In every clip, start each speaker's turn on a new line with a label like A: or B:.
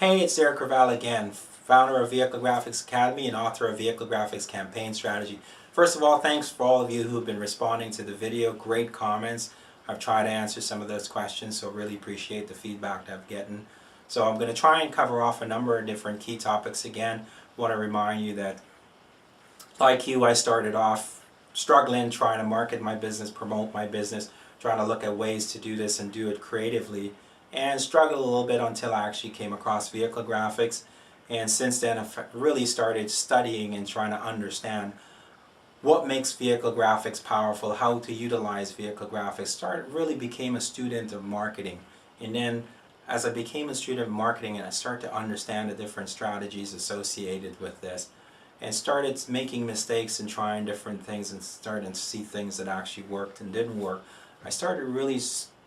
A: Hey, it's Derek Raval again, founder of Vehicle Graphics Academy and author of Vehicle Graphics Campaign Strategy. First of all, thanks for all of you who have been responding to the video. Great comments. I've tried to answer some of those questions, so really appreciate the feedback that I've gotten. So I'm going to try and cover off a number of different key topics again. I want to remind you that, like you, I started off struggling, trying to market my business, promote my business, trying to look at ways to do this and do it creatively, and struggled a little bit until I actually came across vehicle graphics. And since then I've really started studying and trying to understand what makes vehicle graphics powerful, how to utilize vehicle graphics. Really became a student of marketing. And then as I became a student of marketing and I started to understand the different strategies associated with this, and started making mistakes and trying different things and starting to see things that actually worked and didn't work, I started really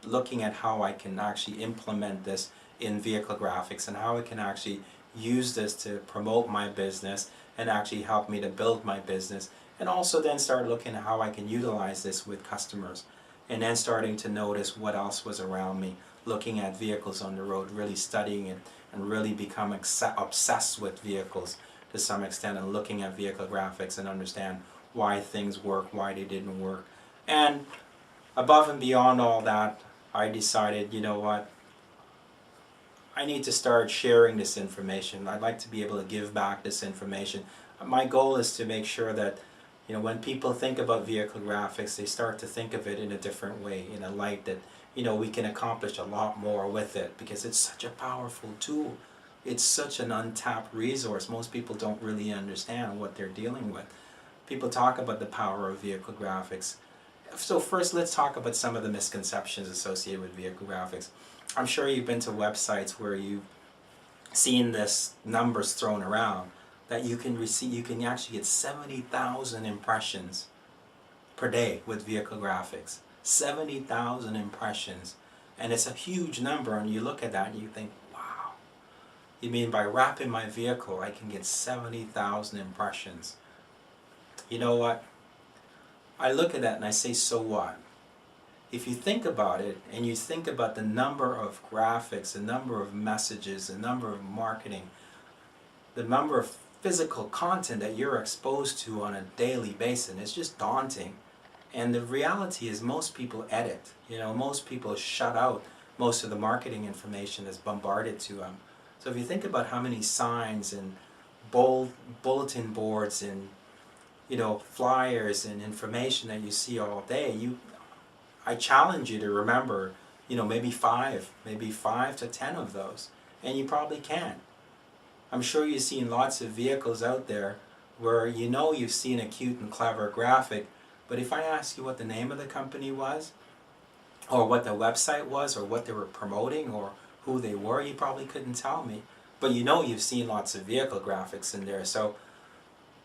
A: looking at how I can actually implement this in vehicle graphics and how I can actually use this to promote my business and actually help me to build my business, and also then start looking at how I can utilize this with customers, and then starting to notice what else was around me, looking at vehicles on the road, really studying it and really become obsessed with vehicles to some extent, and looking at vehicle graphics and understand why things work, why they didn't work. And above and beyond all that, I decided, you know what, I need to start sharing this information. I'd like to be able to give back this information. My goal is to make sure that, you know, when people think about vehicle graphics, they start to think of it in a different way, in a light that, you know, we can accomplish a lot more with it, because it's such a powerful tool. It's such an untapped resource. Most people don't really understand what they're dealing with. People talk about the power of vehicle graphics. So first, let's talk about some of the misconceptions associated with vehicle graphics. I'm sure you've been to websites where you've seen this numbers thrown around that you can actually get 70,000 impressions per day with vehicle graphics. 70,000 impressions, and it's a huge number. And you look at that and you think, wow, you mean by wrapping my vehicle I can get 70,000 impressions? You know what? I look at that and I say, so what? If you think about it, and you think about the number of graphics, the number of messages, the number of marketing, the number of physical content that you're exposed to on a daily basis, it's just daunting. And the reality is most people edit. You know, most people shut out most of the marketing information that's bombarded to them. So if you think about how many signs and bulletin boards and, you know, flyers and information that you see all day, I challenge you to remember, you know, maybe 5 to 10 of those, and you probably can. I'm sure you've seen lots of vehicles out there where you know you've seen a cute and clever graphic, but if I ask you what the name of the company was, or what the website was, or what they were promoting, or who they were, you probably couldn't tell me. But you know you've seen lots of vehicle graphics in there. So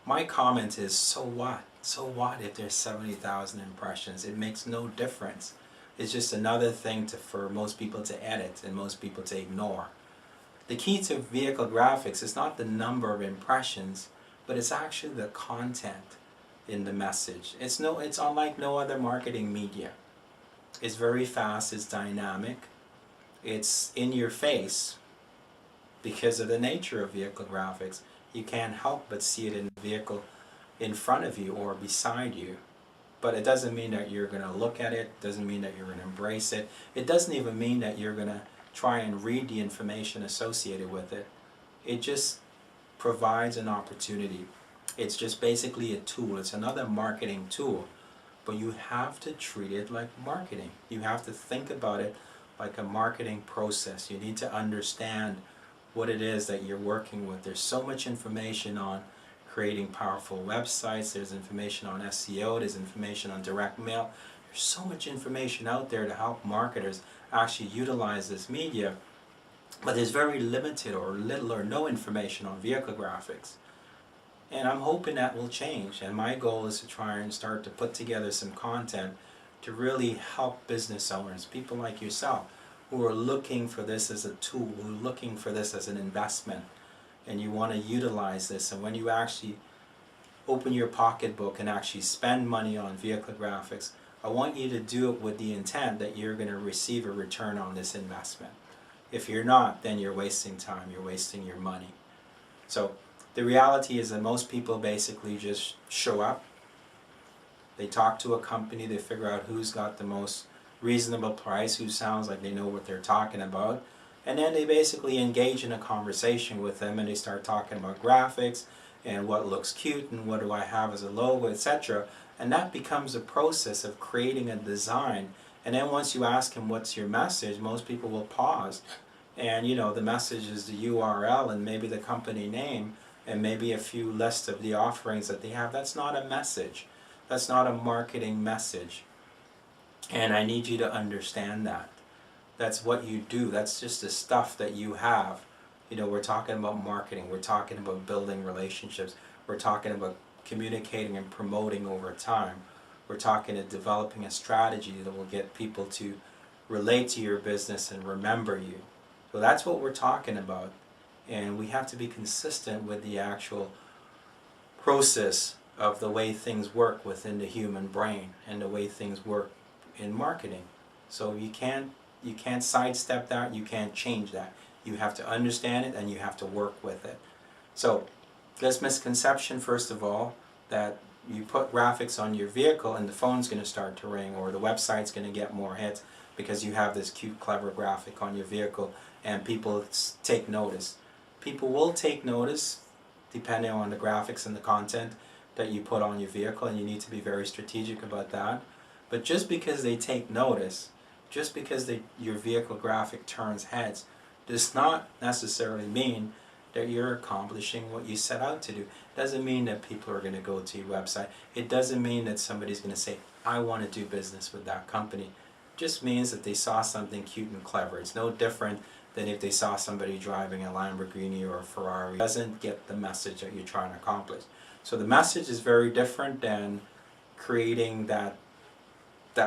A: my comment is, so what? So what if there's 70,000 impressions? It makes no difference. It's just another thing for most people to edit and most people to ignore. The key to vehicle graphics is not the number of impressions, but it's actually the content in the message. It's unlike no other marketing media. It's very fast, it's dynamic, it's in your face because of the nature of vehicle graphics. You can't help but see it in the vehicle in front of you or beside you. But it doesn't mean that you're going to look at it, doesn't mean that you're going to embrace it. It doesn't even mean that you're going to try and read the information associated with it. It just provides an opportunity. It's just basically a tool. It's another marketing tool. But you have to treat it like marketing. You have to think about it like a marketing process. You need to understand what it is that you're working with. There's so much information on creating powerful websites, there's information on SEO, there's information on direct mail. There's so much information out there to help marketers actually utilize this media, but there's very limited or little or no information on vehicle graphics. And I'm hoping that will change, and my goal is to try and start to put together some content to really help business owners, people like yourself, who are looking for this as a tool, who are looking for this as an investment, and you want to utilize this. And when you actually open your pocketbook and actually spend money on vehicle graphics, I want you to do it with the intent that you're going to receive a return on this investment. If you're not, then you're wasting time, you're wasting your money. So the reality is that most people basically just show up, they talk to a company, they figure out who's got the most reasonable price, who sounds like they know what they're talking about, and then they basically engage in a conversation with them and they start talking about graphics and what looks cute and what do I have as a logo, etc. And that becomes a process of creating a design. And then once you ask them what's your message, most people will pause. And the message is the URL and maybe the company name and maybe a few lists of the offerings that they have. That's not a message. That's not a marketing message. And I need you to understand that. That's what you do. That's just the stuff that you have. We're talking about marketing. We're talking about building relationships. We're talking about communicating and promoting over time. We're talking about developing a strategy that will get people to relate to your business and remember you. So that's what we're talking about. And we have to be consistent with the actual process of the way things work within the human brain and the way things work in marketing. So you can't sidestep that, you can't change that. You have to understand it and you have to work with it. So this misconception, first of all, that you put graphics on your vehicle and the phone's going to start to ring or the website's going to get more hits because you have this cute, clever graphic on your vehicle and people take notice. People will take notice depending on the graphics and the content that you put on your vehicle, and you need to be very strategic about that. But just because they take notice, just because your vehicle graphic turns heads, does not necessarily mean that you're accomplishing what you set out to do. It doesn't mean that people are going to go to your website. It doesn't mean that somebody's going to say, I want to do business with that company. It just means that they saw something cute and clever. It's no different than if they saw somebody driving a Lamborghini or a Ferrari. It doesn't get the message that you're trying to accomplish. So the message is very different than creating that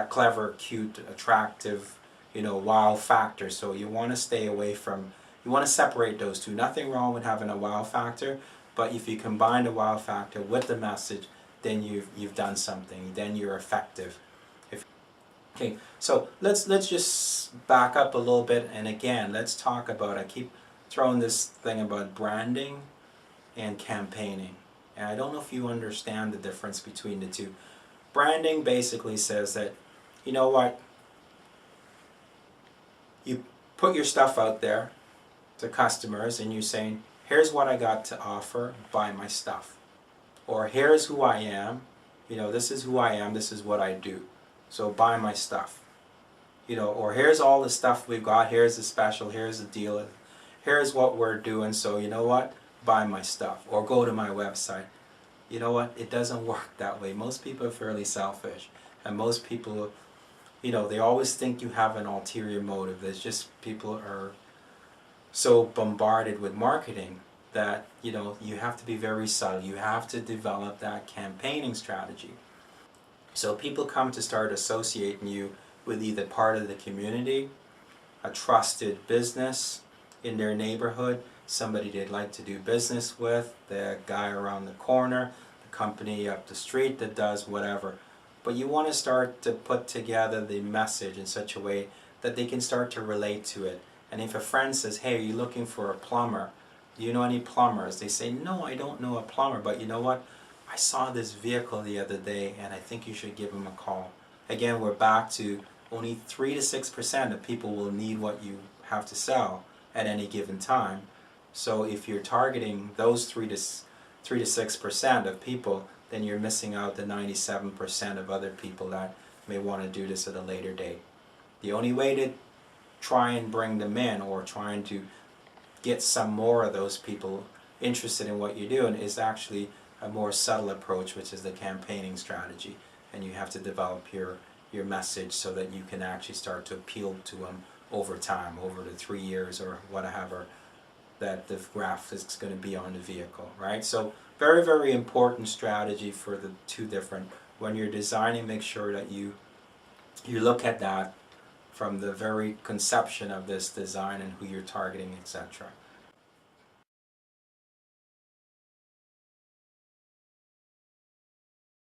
A: clever, cute, attractive, wow factor. So you want to stay away from, you want to separate those two. Nothing wrong with having a wow factor, but if you combine the wow factor with the message, then you've done something. Then you're effective. Okay, so let's just back up a little bit, and again, let's talk about, I keep throwing this thing about branding and campaigning. And I don't know if you understand the difference between the two. Branding basically says that, you know what, you put your stuff out there to customers and you're saying, here's what I got to offer, buy my stuff. Or here's who I am, this is who I am, this is what I do. So buy my stuff. Or here's all the stuff we've got, here's the special, here's the deal, here's what we're doing, so you know what, buy my stuff. Or go to my website. You know what, it doesn't work that way. Most people are fairly selfish. And most people, they always think you have an ulterior motive. There's just, people are so bombarded with marketing that, you have to be very subtle. You have to develop that campaigning strategy. So people come to start associating you with either part of the community, a trusted business in their neighborhood, somebody they'd like to do business with, the guy around the corner, the company up the street that does whatever. But you want to start to put together the message in such a way that they can start to relate to it. And if a friend says, hey, are you looking for a plumber? Do you know any plumbers? They say, no, I don't know a plumber, but you know what? I saw this vehicle the other day and I think you should give him a call. Again, we're back to only 3 to 6% of people will need what you have to sell at any given time. So if you're targeting those 3 to 6% of people, then you're missing out the 97% of other people that may want to do this at a later date. The only way to try and bring them in, or trying to get some more of those people interested in what you're doing, is actually a more subtle approach, which is the campaigning strategy. And you have to develop your message so that you can actually start to appeal to them over time, over the 3 years or whatever that the graph is going to be on the vehicle, right? So very, very important strategy for the two different. When you're designing, make sure that you look at that from the very conception of this design and who you're targeting, etc.